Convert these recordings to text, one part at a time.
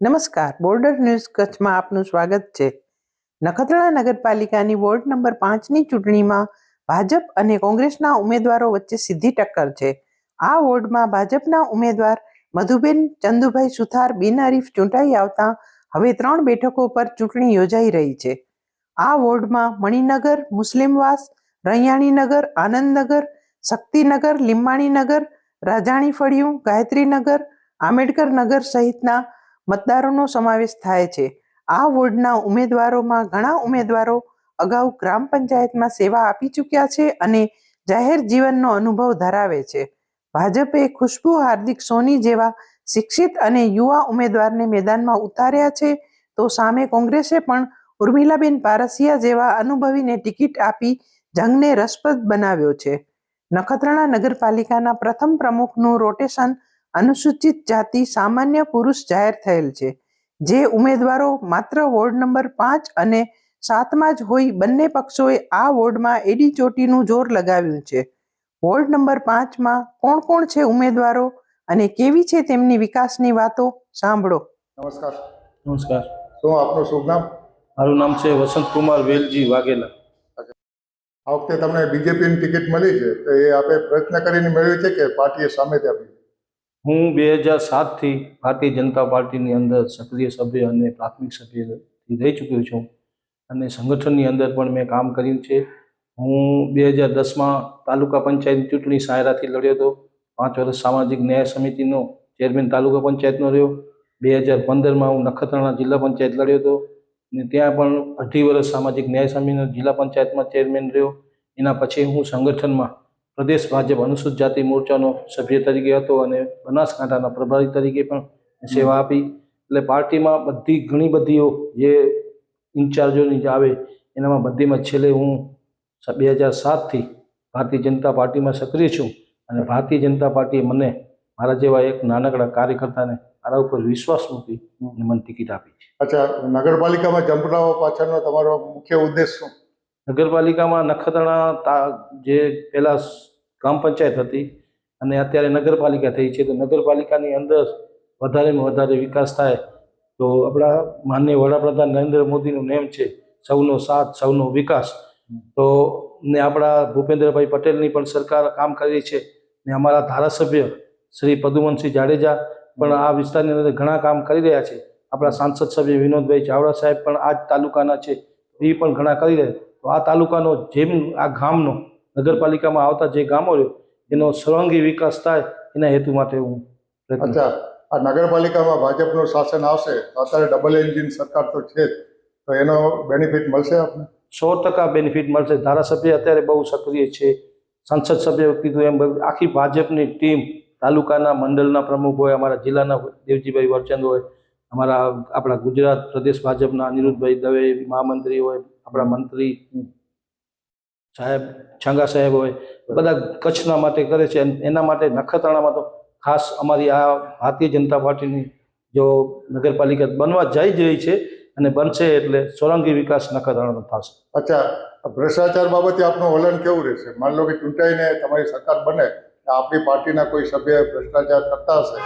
નમસ્કાર, border news કચ્છમાં આપનું સ્વાગત છે. નખત્રાણા નગરપાલિકાની વોર્ડ નંબર 5ની ચૂંટણીમાં ભાજપ અને કોંગ્રેસના ઉમેદવારો વચ્ચે સીધી ટક્કર છે. આ વોર્ડમાં ભાજપના ઉમેદવાર મધુબેન ચંદુભાઈ સુથાર બિનહરીફ ચૂંટાઈ આવતા હવે 3 બેઠકો પર ચૂંટણી યોજાઈ રહી છે. આ વોર્ડમાં મણિનગર, મુસ્લિમવાસ, રૈયાણીનગર, આનંદનગર, શક્તિનગર, લીંબાણીનગર, રાજાણી ફળિયું, ગાયત્રીનગર, આંબેડકર નગર સહિતના મતદારોનો સમાવેશ થાય છે. આ વોર્ડના ઉમેદવારોમાં ઘણા ઉમેદવારો અગાઉ ગ્રામ પંચાયતમાં સેવા આપી ચૂક્યા છે અને જાહેર જીવનનો અનુભવ ધરાવે છે. ભાજપે ખુશ્બુ હાર્દિક સોની જેવા શિક્ષિત અને યુવા ઉમેદવારને મેદાનમાં ઉતાર્યા છે, તો સામે કોંગ્રેસે પણ ઉર્મિલાબેન પારસિયા જેવા અનુભવીને ટિકિટ આપી જંગને રસપ્રદ બનાવ્યો છે. નખત્રાણા નગરપાલિકાના પ્રથમ પ્રમુખનું રોટેશન અનુસૂચિત જાતિ સામાન્ય પુરુષ જાહેર થયેલ છે. જે ઉમેદવારો માત્ર વોર્ડ નંબર 5 અને 7માં જ હોય, બંને પક્ષોએ આ વોર્ડમાં એડી ચોટીનું જોર લગાવ્યું છે. વોર્ડ નંબર 5માં કોણ કોણ છે ઉમેદવારો અને કેવી છે તેમની વિકાસની વાતો, સાંભળો. નમસ્કાર. નમસ્કાર. શું આપનું શુભ નામ? મારું નામ છે વસંતકુમાર વેલજી વાઘેલા. આ વખતે તમને બીજેપીની ટિકિટ મળી છે, તો એ આપે પ્રયત્ન કરીને મેળવી છે કે પાર્ટીએ સામેથી આપી? હું 2007થી ભારતીય જનતા પાર્ટીની અંદર સક્રિય સભ્ય અને પ્રાથમિક સભ્યથી રહી ચૂક્યો છું અને સંગઠનની અંદર પણ મેં કામ કર્યું છે. હું 2010માં તાલુકા પંચાયતની ચૂંટણી સાયરાથી લડ્યો હતો. 5 વર્ષ સામાજિક ન્યાય સમિતિનો ચેરમેન તાલુકા પંચાયતનો રહ્યો. 2015માં હું નખત્રાણા જિલ્લા પંચાયત લડ્યો હતો અને ત્યાં પણ 2.5 વર્ષ સામાજિક ન્યાય સમિતિનો જિલ્લા પંચાયતમાં ચેરમેન રહ્યો. એના પછી હું સંગઠનમાં પ્રદેશ ભાજપ અનુસૂચિત જાતિ મોરચાનો સભ્ય તરીકે હતો અને બનાસકાંઠાના પ્રભારી તરીકે પણ સેવા આપી. એટલે પાર્ટીમાં ઘણી બધીઓ જે ઇન્ચાર્જોની જે આવે એનામાં બધીમાં છેલ્લે હું 2007થી ભારતીય જનતા પાર્ટીમાં સક્રિય છું અને ભારતીય જનતા પાર્ટીએ મને મારા જેવા એક નાનકડા કાર્યકર્તાને મારા ઉપર વિશ્વાસ મૂકી અને મને ટિકિટ આપી છે. અચ્છા, નગરપાલિકામાં જંપલાવવા પાછળનો તમારો મુખ્ય ઉદ્દેશ શું? નગરપાલિકામાં નખત્રાણા જે પહેલાં ગ્રામ પંચાયત હતી અને અત્યારે નગરપાલિકા થઈ છે, તો નગરપાલિકાની અંદર વધારેમાં વધારે વિકાસ થાય તો આપણા માનનીય વડાપ્રધાન નરેન્દ્ર મોદીનું નેમ છે સૌનો સાથ સૌનો વિકાસ. તો ને આપણા ભૂપેન્દ્રભાઈ પટેલની પણ સરકાર કામ કરી છે ને અમારા ધારાસભ્ય શ્રી પદુમનસિંહ જાડેજા પણ આ વિસ્તારની અંદર ઘણા કામ કરી રહ્યા છે. આપણા સાંસદ સભ્ય વિનોદભાઈ ચાવડા સાહેબ પણ આ જ તાલુકાના છે, એ પણ ઘણા કરી રહ્યા. તો આ તાલુકાનો જેમ આ ગામનો નગરપાલિકામાં આવતા જે ગામો રહ્યો એનો સર્વાંગી વિકાસ થાય એના હેતુ માટે હું. અચ્છા, આ નગરપાલિકામાં ભાજપનું શાસન આવશે તો અત્યારે ડબલ એન્જિન સરકાર તો છે જ, તો એનો બેનિફિટ મળશે આપને? 100% બેનિફિટ મળશે. ધારાસભ્ય અત્યારે બહુ સક્રિય છે. સંસદ સભ્ય કીધું એમ આખી ભાજપની ટીમ, તાલુકાના મંડળના પ્રમુખ હોય, અમારા જિલ્લાના દેવજીભાઈ વરચંદ હોય, આપણા ગુજરાત પ્રદેશ ભાજપના અનિરુદ્ધભાઈ દવે મહામંત્રી હોય, આપણા મંત્રી સાહેબ છાંગા સાહેબ હોય, બધા કચ્છના માટે કરે છે. એના માટે નખત્રાણામાં તો ખાસ અમારી આ ભારતીય જનતા પાર્ટીની જો નગરપાલિકા બનવા જઈ જ રહી છે અને બનશે એટલે સોરંગી વિકાસ નખત્રાણાનો થશે. અચ્છા, ભ્રષ્ટાચાર બાબતે આપનું વલણ કેવું રહેશે? માની લો કે ચૂંટાઈને તમારી સરકાર બને, આપણી પાર્ટીના કોઈ સભ્ય ભ્રષ્ટાચાર કરતા હશે,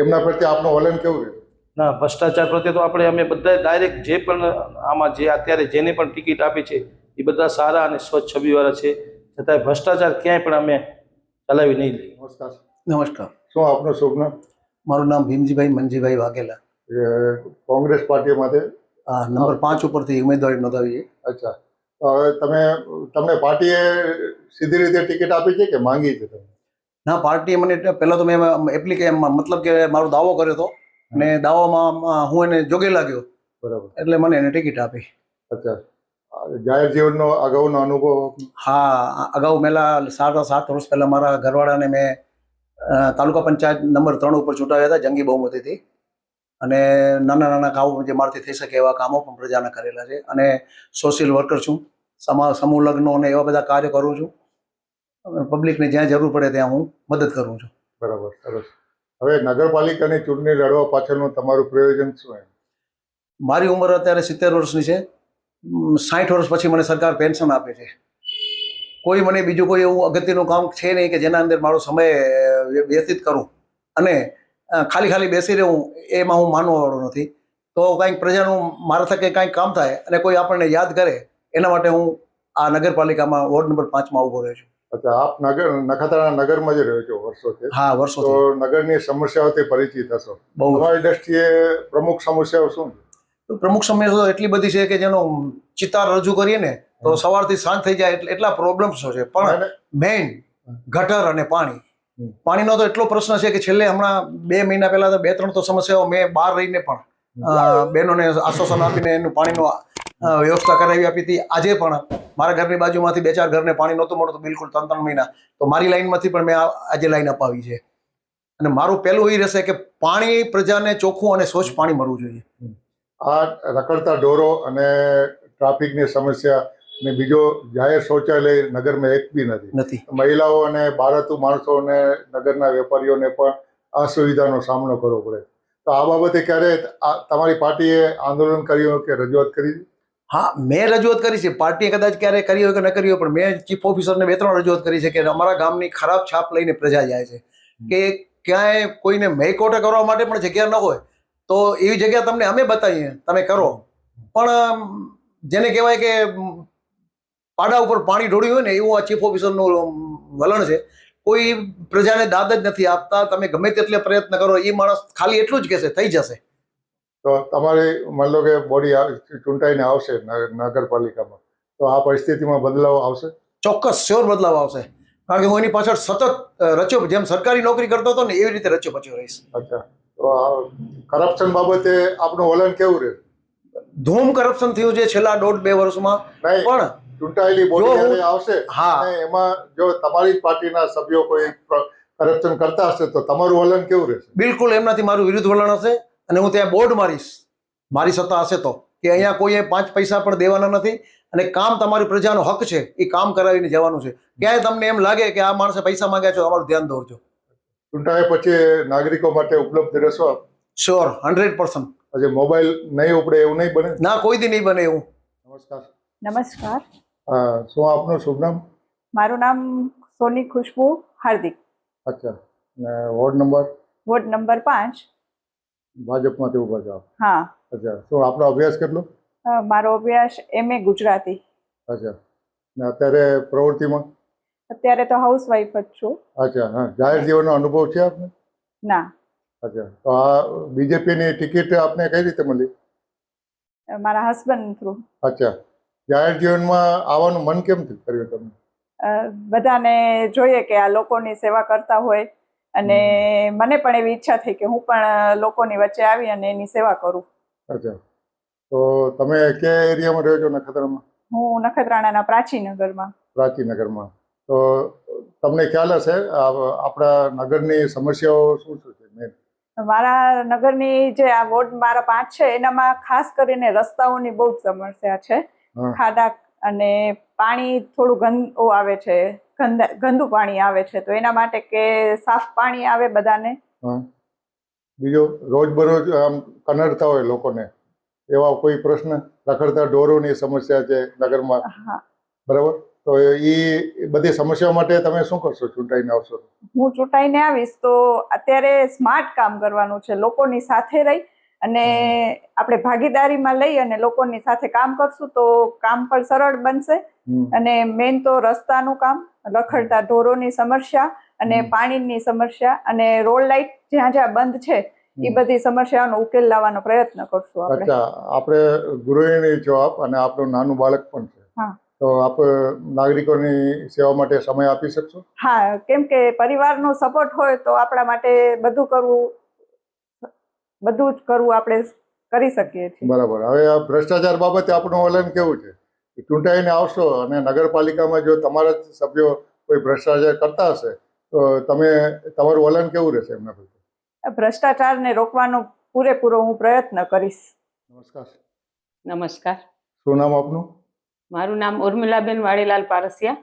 એમના પ્રત્યે આપનું વલણ કેવું રહેશે? ના, ભ્રષ્ટાચાર પ્રત્યે તો અમે બધા ડાયરેક્ટ જે પણ આમાં જે અત્યારે જેને પણ ટિકિટ આપી છે એ બધા સારા અને સ્વચ્છ છબીવાળા છે, છતાંય ભ્રષ્ટાચાર ક્યાંય પણ અમે ચલાવી નહીં લઈએ. નમસ્કાર. નમસ્કાર. શું આપનું શુભ નામ? મારું નામ ભીમજીભાઈ મંજીભાઈ વાઘેલા. કોંગ્રેસ પાર્ટી માટે નંબર 5 ઉપરથી ઉમેદવારી નોંધાવી. અચ્છા, તો હવે તમને પાર્ટીએ સીધી રીતે ટિકિટ આપી છે કે માંગી છે તમે? ના, પાર્ટીએ મને પહેલાં તો મેં મતલબ કે મારો દાવો કર્યો હતો અને દાવામાં હું એને જોગે લાગ્યો, બરાબર, એટલે મને એને ટિકિટ આપી. અચ્છા, જાહેર જીવનનો અગાઉનો અનુભવ? હા, અગાઉ પહેલાં 7 વર્ષ પહેલાં મારા ઘરવાળાને મેં તાલુકા પંચાયત નંબર 3 ઉપર ચૂંટાવ્યા હતા જંગી બહુમતીથી, અને નાના નાના કામો જે મારાથી થઈ શકે એવા કામો પણ પ્રજાના કરેલા છે. અને સોશિયલ વર્કર છું, સમૂહ લગ્નો અને એવા બધા કાર્ય કરું છું. પબ્લિકને જ્યાં જરૂર પડે ત્યાં હું મદદ કરું છું. બરાબર, સરસ. હવે નગરપાલિકાની ચૂંટણી લડવા પાછળનું તમારું પ્રયોજન શું? મારી ઉંમર અત્યારે 70 વર્ષની છે. 60 વર્ષ પછી મને સરકાર પેન્શન આપે છે. કોઈ મને બીજું કોઈ એવું અગત્યનું કામ છે નહીં કે જેના અંદર મારો સમય વ્યતીત કરું અને ખાલી બેસી રહું, એમાં હું માનવાવાળો નથી. તો કંઈક પ્રજાનું મારા થકે કંઈક કામ થાય અને કોઈ આપણને યાદ કરે, એના માટે હું આ નગરપાલિકામાં વોર્ડ નંબર 5માં ઊભો રહ્યો છું. અચ્છા, આપ નખત્રાણા નગરમાં જ રહ્યો છો વર્ષોથી, હા, તો વર્ષોથી. નગરની સમસ્યાઓથી પરિચિત હશો. બહુ તમારી દ્રષ્ટિએ પ્રમુખ સમસ્યાઓ શું છે? પ્રમુખ સમસ્યાઓ એટલી બધી છે કે જેનો ચિતાર રજૂ કરીએ ને તો સવારથી સાંજ થઈ જાય એટલા પ્રોબ્લેમ્સો છે. પણ મેઇન ગટર અને પાણીનો તો એટલો પ્રશ્ન છે કે છેલ્લે હમણાં 2 મહિના પહેલા તો 2-3 તો સમસ્યાઓ મેં બહાર રહીને પણ બહેનોને આશ્વાસન આપીને એનું પાણીનો વ્યવસ્થા કરાવી આપી હતી. આજે પણ મારા ઘરની બાજુમાંથી 2-4 ઘરને પાણી નહોતું મળતું બિલકુલ 3-3 મહિના, તો મારી લાઈનમાંથી પણ મેં આજે લાઈન અપાવી છે. અને મારું પહેલું એ રહેશે કે પાણી પ્રજાને ચોખ્ખું અને સ્વચ્છ પાણી મળવું જોઈએ. આ રખડતા ઢોરો અને ટ્રાફિકની સમસ્યા ને બીજો જાહેર શૌચાલય નગરમાં એક બી નથી. મહિલાઓ અને બાળતું માણસોને નગરના વેપારીઓને પણ અસુવિધાનો સામનો કરવો પડે. તો આ બાબતે ક્યારે તમારી પાર્ટીએ આંદોલન કર્યું કે રજૂઆત કરી? હા, મેં રજૂઆત કરી છે. પાર્ટીએ કદાચ ક્યારે કરી હોય કે ન કરી હોય, પણ મેં ચીફ ઓફિસરને 2-3 રજૂઆત કરી છે કે અમારા ગામની ખરાબ છાપ લઈને પ્રજા જાય છે કે ક્યાંય કોઈને મેકોટે કરવા માટે પણ જગ્યા ન હોય તો એવી જગ્યા તમને અમે બતાવીએ, તમે કરો. પણ જેને કહેવાય કે પાડા ઉપર પાણી ઢોળ્યું હોય ને એવું આ ચીફ ઓફિસરનું વલણ છે. કોઈ પ્રજાને દાદ જ નથી આપતા. તમે ગમે તેટલે પ્રયત્ન કરો, એ માણસ ખાલી એટલું જ કહેશે થઈ જશે. તો તમારી માની લો કે બોડી ચૂંટાઈને આવશે નગરપાલિકામાં, તો આ પરિસ્થિતિમાં બદલાવ આવશે? ચોક્કસ, શ્યોર બદલાવ આવશે. કારણ કે હું એની પાછળ સતત રચ્યો, જેમ સરકારી નોકરી કરતો હતો ને એવી રીતે રચ્યો પચ્યો રહીશ. અચ્છા, તો આ કરપ્શન બાબતે આપનું વલણ કેવું રહે? ધૂમ કરપ્શન થયું છે છેલ્લા 1.5-2 વર્ષમાં. પણ ચૂંટાયેલી બોડી આવશે, હા, એમાં જો તમારી પાર્ટીના સભ્યો કોઈ કરપ્શન કરતા હશે તો તમારું વલણ કેવું રહેશે? બિલકુલ એમનાથી મારું વિરુદ્ધ વલણ હશે અને હું ત્યાં બોર્ડ મારીશ, મારી સત્તા હશે તો, કે અહીંયા કોઈએ 5 પૈસા પણ દેવાના નથી અને કામ તમારી પ્રજાનો હક છે એ કામ કરાવીને જવાનું છે. ક્યાંય તમને એમ લાગે કે આ માણસે પૈસા માંગ્યા છે, અમારું ધ્યાન દોરજો. ચૂંટાયા પછી નાગરિકો માટે ઉપલબ્ધ રહેશો? શ્યોર, 100%. હજી મોબાઈલ નહીં ઉપડે એવું નહીં બને? ના, કોઈ દી નહીં બને એવું. નમસ્કાર. નમસ્કાર. શું આપનું શુભ નામ? મારું નામ સોની ખુશ્બુ હાર્દિક. અચ્છા, ને વોર્ડ નંબર? Ward number 5. ભાજપમાંથી ઉભા છો? હા. અચ્છા, શું આપણો અભ્યાસ કેટલો? મારો અભ્યાસ MA ગુજરાતી. અચ્છા, ને અત્યારે પ્રવૃત્તિમાં? અત્યારે તો હાઉસવાઈફ જ છું. અચ્છા, હા. જાહેર જીવનનો અનુભવ છે આપને? ના. અચ્છા, તો આ બીજેપીની ટિકિટ આપને કઈ રીતે મળી? મારા હસબન્ડ થ્રુ. અચ્છા, જાહેર જીવનમાં આવવાનું મન કેમ કર્યું તમને? બધાને જોઈએ કે આ લોકોની સેવા કરતા હોય અને મને પણ એવી ઈચ્છા થઈ કે હું પણ લોકોની વચ્ચે આવી અને એની સેવા કરું. અચ્છા, તો તમે કયા એરિયામાં રહ્યો છો નખત્રાણામાં? હું નખત્રાણાના પ્રાચીનગરમાં. પ્રાચીનગરમાં. તો તમને ખ્યાલ હશે આપણા નગરની સમસ્યાઓ શું શું છે મેન? મારા નગરની જે આ વોર્ડ મારા 5 છે એનામાં ખાસ કરીને રસ્તાઓની બહુ જ સમસ્યા છે. ખાડા અને પાણી થોડું ગંદુ આવે છે, ગંદુ પાણી આવે છે, તો એના માટે કે સાફ પાણી આવે બધાને. બીજો રોજબરોજ આમ કનડતા હોય લોકોને એવા કોઈ પ્રશ્ન? રખડતા ઢોરોની સમસ્યા છે નગરમાં, બરાબર? તો એ બધી સમસ્યાઓ માટે તમે શું કરશો ચૂંટાઈને આવશો? હું ચૂંટાઈને આવીશ તો અત્યારે સ્માર્ટ કામ કરવાનું છે, લોકોની સાથે રહી અને આપણે ભાગીદારીમાં લઈ અને લોકોની સાથે કામ કરશું તો કામ પણ સરળ બનશે. અને મેઇન તો રસ્તાનું કામ, રખડતા ઢોરોની સમસ્યા અને પાણીની સમસ્યા અને રોડ લાઇટ જ્યાં જ્યાં બંધ છે એ બધી સમસ્યાઓનો ઉકેલ લાવવાનો પ્રયત્ન કરશું આપણે. અચ્છા, આપણે ગૃહિણી છો આપ અને આપણું નાનું બાળક પણ છે. હા. તો આપ નાગરિકોની સેવા માટે સમય આપી શકશો? હા, કેમ કે પરિવારનો સપોર્ટ હોય તો આપણા માટે બધું જ કરવું આપણે કરી શકીએ છીએ. બરાબર. હવે આ ભ્રષ્ટાચાર બાબતે આપણું વલણ કેવું છે? ચૂંટાઈને આવશો અને નગરપાલિકામાં જો તમારા સભ્યો કોઈ ભ્રષ્ટાચાર કરતા હશે તો તમારું વલણ કેવું રહેશે એમના પ્રત્યે? ભ્રષ્ટાચારને રોકવાનો પૂરેપૂરો હું પ્રયત્ન કરીશ. નમસ્કાર. નમસ્કાર. શું નામ આપનું? મારું નામ ઉર્મિલાબેન વાડીલાલ પારસિયા,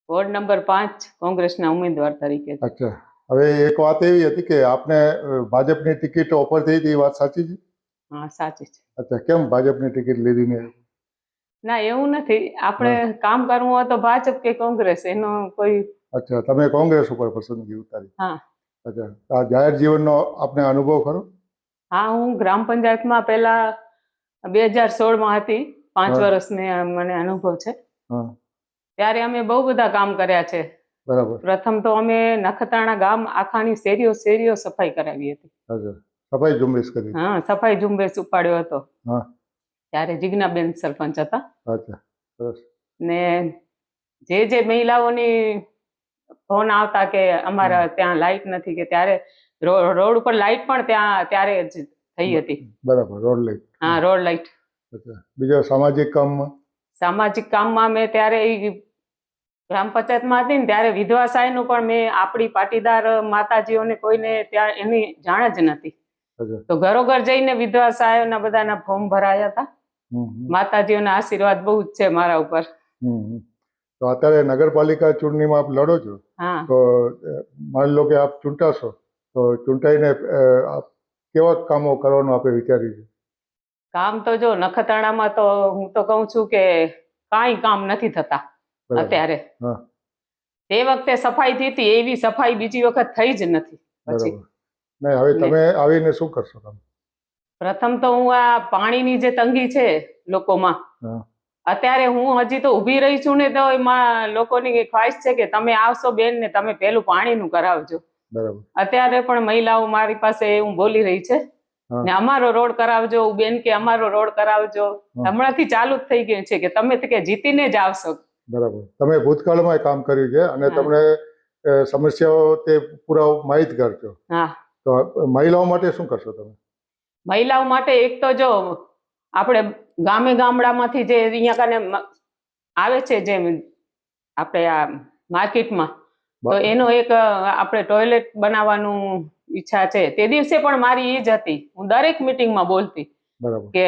વોર્ડ નંબર 5 કોંગ્રેસના ઉમેદવાર તરીકે. અચ્છા, હવે એક વાત એવી હતી કે આપને ભાજપની ટિકિટ ઓફર થઈ હતી, એ વાત સાચી છે? હા, સાચી છે. અચ્છા, કેમ ભાજપની ટિકિટ લીધી ને? ના, એવું નથી. આપણે કામ કરવું હોય તો ભાજપ કે કોંગ્રેસ, એનો કોઈ. અચ્છા, તમે કોંગ્રેસ ઉપર પસંદગી ઉતારી? હા. અચ્છા, આ જાહેર જીવનનો આપને અનુભવ ખરો? હા, હું ગ્રામ પંચાયતમાં પહેલા 2016માં હતી. 5 હા. વર્ષ મને અનુભવ છે. હા. ત્યારે અમે બહુ બધા કામ કર્યા છે. બરાબર. પ્રથમ તો અમે નખત્રાણા ગામ આખાની શેરીઓ સફાઈ કરાવી હતી. અચ્છા. સફાઈ ઝુંબેશ કરી. હા, સફાઈ ઝુંબેશ ઉપાડ્યો હતો. હા. ત્યારે જીજ્ઞાબેન સરપંચ હતા. અચ્છા. સરસ. ને જે મહિલાઓની ફોન આવતા કે અમારા ત્યાં લાઈટ નથી, કે ત્યારે રોડ ઉપર લાઈટ પણ ત્યારે જ થઈ હતી. બરાબર. Road light. હા, રોડ લાઈટ. અચ્છા. બીજા સામાજિક કામમાં? સામાજિક કામમાં મેં ત્યારે ગ્રામ પંચાયતમાં હતી ને ત્યારે વિધવા સહાયનું પણ મેં આપણી પાટીદાર માતાજીઓને કોઈને ત્યાં એની જાણ જ નથી. અચ્છા. તો ઘરોઘર જઈને વિધવા સહાયના બધાના ફોર્મ ભરાયા હતા. માતાજીઓના આશીર્વાદ બહુ જ છે મારા ઉપર. તો અત્યારે નગરપાલિકા ચૂંટણીમાં આપ લડો છો, હા, તો માની લો કે આપ ચૂંટાશો તો ચૂંટાઈને આપ કેવા કામો કરવાનું આપે વિચાર્યું છે? કામ તો જો નખત્રાણામાં તો હું તો કહું છું કે કાંઈ કામ નથી થતા બરાબર. અત્યારે. હા. તે વખતે સફાઈ થઈ હતી, એવી સફાઈ બીજી વખત થઈ જ નથી. પછી બરાબર. નહીં, હવે તમે આવીને શું કરશો તમે? પ્રથમ તો હું આ પાણીની જે તંગી છે લોકોમાં, હા. અત્યારે હું હજી તો ઊભી રહી છું ને તો એમાં લોકોની ખ્વાહિશ છે કે તમે આવશો બેન ને તમે પેલું પાણીનું કરાવજો. બરાબર. અત્યારે પણ મહિલાઓ મારી પાસે એવું બોલી રહી છે હા. ને અમારો રોડ કરાવજો બેન, કે અમારો રોડ કરાવજો. હા. હમણાંથી ચાલુ જ થઈ ગયું છે કે તમે તો કે જીતીને જ આવશો. બરાબર. તમે ભૂતકાળમાં કામ કર્યું છે અને હા. તમને સમસ્યાઓ તે પૂરા માહિતગાર છો. હા, તો મહિલાઓ માટે શું કરશો તમે? મહિલાઓ માટે એક તો જો આપણે ગામડામાંથી જે અહીંયા કને આવે છે, જે આપણે આ માર્કેટમાં, તો એનો એક આપણે ટોયલેટ બનાવવાનું ઈચ્છા છે. તે દિવસે પણ મારી એ જ હતી, હું દરેક મિટિંગમાં બોલતી બરાબર. કે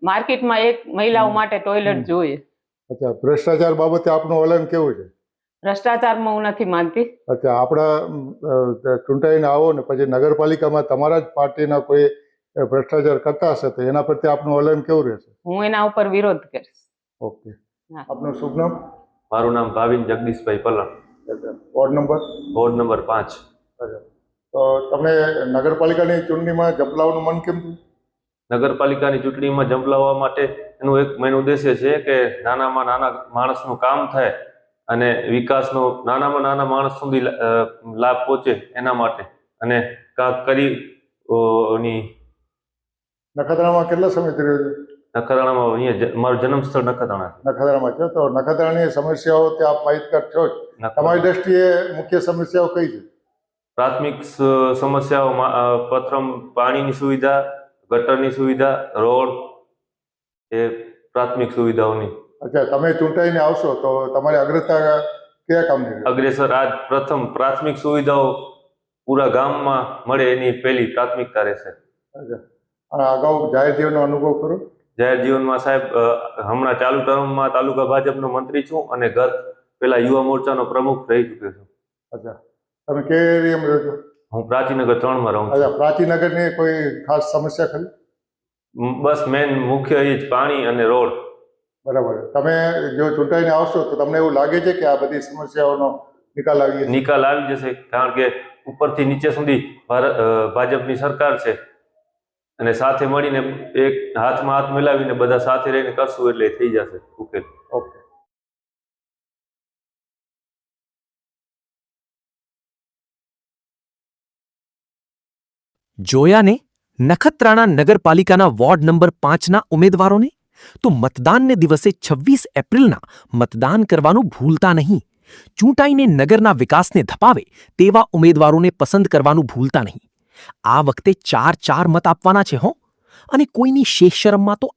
માર્કેટમાં એક મહિલાઓ માટે ટોયલેટ જોઈએ. અચ્છા. ભ્રષ્ટાચાર બાબતે આપનું વલણ કેવું છે? ભ્રષ્ટાચારમાં હું નથી માનતી. અચ્છા. આપણા ચૂંટાઈને આવો ને પછી નગરપાલિકામાં તમારા જ પાર્ટીના કોઈ ભ્રષ્ટાચાર કરતા હશે તો એના પ્રત્યે આપનું વલણ કેવું રહેશે? હું એના ઉપર વિરોધ કરીશ. ઓકે. હા. આપનું શુભ નામ? મારું નામ Bhavin Jagdishbhai Palan. Ward number? Ward number 5. અચ્છા. તો તમને નગરપાલિકાની ચૂંટણીમાં ઝંપલાવવાનું મન કેમ થયું? નગરપાલિકાની ચૂંટણીમાં ઝંપલાવવા માટે એનું એક મેન ઉદ્દેશ્ય છે કે નાનામાં નાના માણસનું કામ થાય અને વિકાસનો નાનામાં નાના માણસ સુધી લાભ પહોંચે એના માટે, અને કાંક કરી નખત્રાણામાં કેટલા સમયથી રહ્યો છો? નખત્રાણામાં અહીંયા મારું જન્મસ્થળ નખત્રાણા છે. નખત્રાણામાં છો તો નખત્રાણાની સમસ્યાઓ તે આપ માહિતગાર છો જ. તમારી દ્રષ્ટિએ મુખ્ય સમસ્યાઓ કઈ છે? પ્રાથમિક સમસ્યાઓ પ્રથમ પાણીની સુવિધા, ગટરની સુવિધા, રોડ, એ પ્રાથમિક સુવિધાઓની. અચ્છા. તમે ચૂંટાઈને આવશો તો તમારી અગ્રતા કયા કામની રહેશે? અગ્રેસર આજ પ્રથમ પ્રાથમિક સુવિધાઓ પૂરા ગામમાં મળે એની પહેલી પ્રાથમિકતા રહેશે. અચ્છા. અને અગાઉ જાહેર જીવનનો અનુભવ કરો? જાહેર જીવનમાં સાહેબ હમણાં ચાલુ ટર્મમાં તાલુકા ભાજપનો મંત્રી છું અને પેલા યુવા મોરચાનો પ્રમુખ રહી ચૂક્યો છું. અચ્છા. તમે કે એરિયામાં રહો છો? હું પ્રાચીનગર 3 માં રહું છું. અચ્છા. પ્રાચીનગરની કોઈ ખાસ સમસ્યા ખરી? બસ મેન મુખ્ય એ જ પાણી અને રોડ. બરાબર. તમે જો ચૂંટાઈને આવશો તો તમને એવું લાગે છે કે આ બધી સમસ્યાઓનો નિકાલ આવી જશે? નિકાલ આવી જશે, કારણ કે ઉપરથી નીચે સુધી ભાજપની સરકાર છે અને સાથે મળીને એક હાથમાં હાથ મિલાવીને બધા સાથે રહીને કરશું એટલે થઈ જશે ઉકેલ. ઓકે. જોયા ને નખત્રાણા નગરપાલિકાના વોર્ડ નંબર 5ના ઉમેદવારોને? તો મતદાનને દિવસે 26 એપ્રિલના મતદાન કરવાનું ભૂલતા નહીં. ચૂંટાઈને નગરના વિકાસને ધપાવે તેવા ઉમેદવારોને પસંદ કરવાનું ભૂલતા નહીં. આ વખતે 4 મત આપવાના છે હો, અને કોઈની શેષ શરમમાં તો